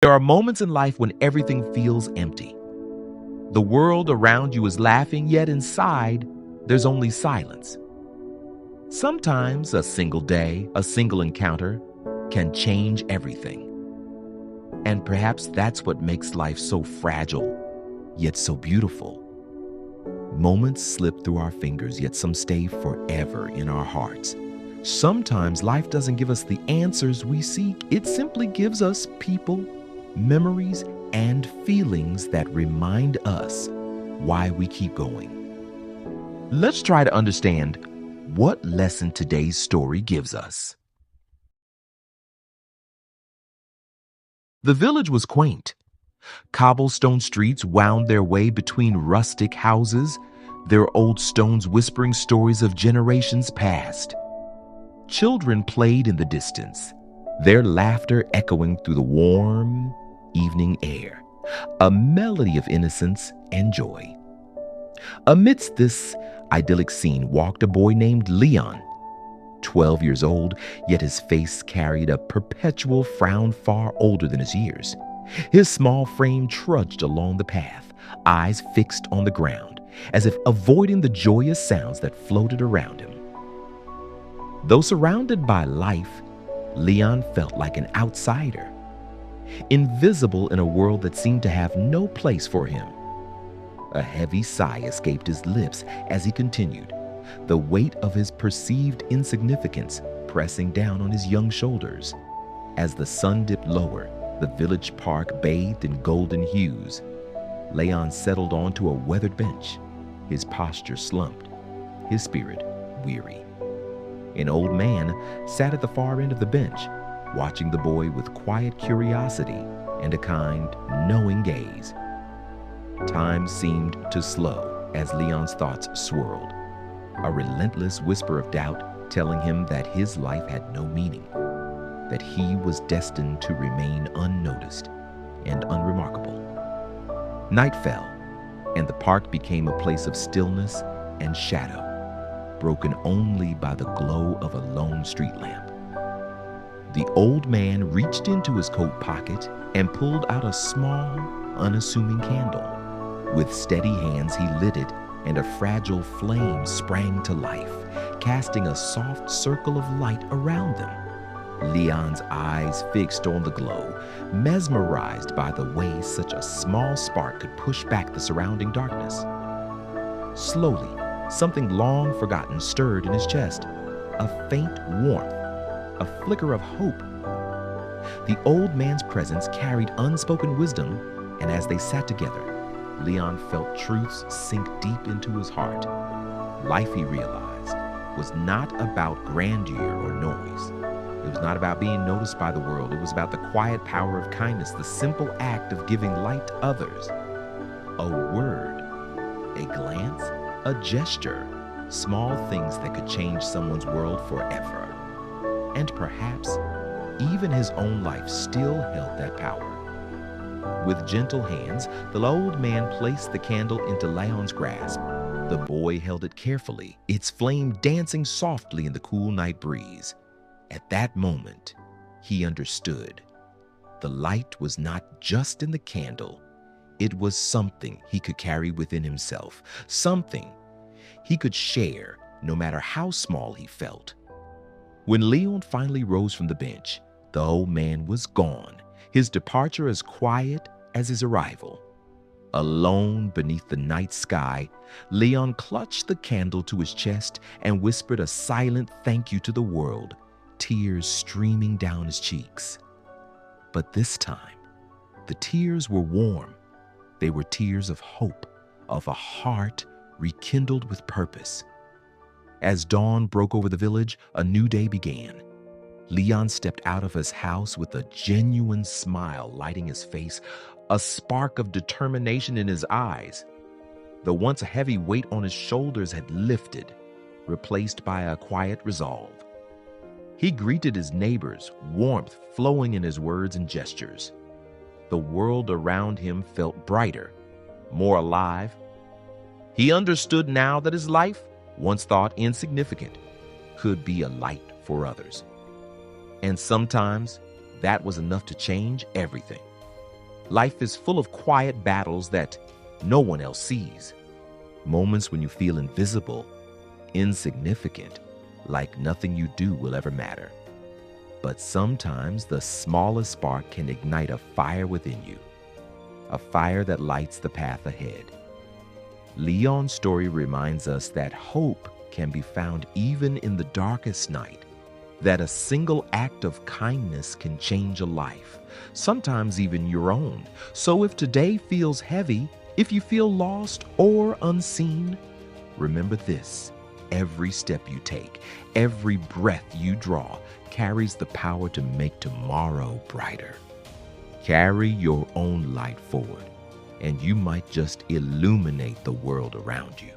There are moments in life when everything feels empty. The world around you is laughing, yet inside, there's only silence. Sometimes a single day, a single encounter can change everything. And perhaps that's what makes life so fragile, yet so beautiful. Moments slip through our fingers, yet some stay forever in our hearts. Sometimes life doesn't give us the answers we seek. It simply gives us people, memories, and feelings that remind us why we keep going. Let's try to understand what lesson today's story gives us. The village was quaint. Cobblestone streets wound their way between rustic houses, their old stones whispering stories of generations past. Children played in the distance, their laughter echoing through the warm evening air, a melody of innocence and joy. Amidst this idyllic scene walked a boy named Leon, 12 years old, yet his face carried a perpetual frown far older than his years. His small frame trudged along the path, eyes fixed on the ground, as if avoiding the joyous sounds that floated around him. Though surrounded by life, Leon felt like an outsider, invisible in a world that seemed to have no place for him. A heavy sigh escaped his lips as he continued, the weight of his perceived insignificance pressing down on his young shoulders. As the sun dipped lower, the village park bathed in golden hues. Leon settled onto a weathered bench, his posture slumped, his spirit weary. An old man sat at the far end of the bench, watching the boy with quiet curiosity and a kind, knowing gaze. Time seemed to slow as Leon's thoughts swirled, a relentless whisper of doubt telling him that his life had no meaning, that he was destined to remain unnoticed and unremarkable. Night fell, and the park became a place of stillness and shadow, broken only by the glow of a lone street lamp. The old man reached into his coat pocket and pulled out a small, unassuming candle. With steady hands, he lit it, and a fragile flame sprang to life, casting a soft circle of light around them. Leon's eyes fixed on the glow, mesmerized by the way such a small spark could push back the surrounding darkness. Slowly, something long forgotten stirred in his chest, a faint warmth, a flicker of hope. The old man's presence carried unspoken wisdom, and as they sat together, Leon felt truths sink deep into his heart. Life, he realized, was not about grandeur or noise. It was not about being noticed by the world. It was about the quiet power of kindness, the simple act of giving light to others. A word, a glance, a gesture, small things that could change someone's world forever. And perhaps even his own life still held that power. With gentle hands, the old man placed the candle into Leon's grasp. The boy held it carefully, its flame dancing softly in the cool night breeze. At that moment, he understood. The light was not just in the candle. It was something he could carry within himself, something he could share, no matter how small he felt. When Leon finally rose from the bench, the old man was gone, his departure as quiet as his arrival. Alone beneath the night sky, Leon clutched the candle to his chest and whispered a silent thank you to the world, tears streaming down his cheeks. But this time, the tears were warm. They were tears of hope, of a heart rekindled with purpose. As dawn broke over the village, a new day began. Leon stepped out of his house with a genuine smile lighting his face, a spark of determination in his eyes. The once heavy weight on his shoulders had lifted, replaced by a quiet resolve. He greeted his neighbors, warmth flowing in his words and gestures. The world around him felt brighter, more alive. He understood now that his life, once thought insignificant, could be a light for others. And sometimes that was enough to change everything. Life is full of quiet battles that no one else sees. Moments when you feel invisible, insignificant, like nothing you do will ever matter. But sometimes the smallest spark can ignite a fire within you, a fire that lights the path ahead. Leon's story reminds us that hope can be found even in the darkest night, that a single act of kindness can change a life, sometimes even your own. So if today feels heavy, if you feel lost or unseen, remember this: every step you take, every breath you draw carries the power to make tomorrow brighter. Carry your own light forward, and you might just illuminate the world around you.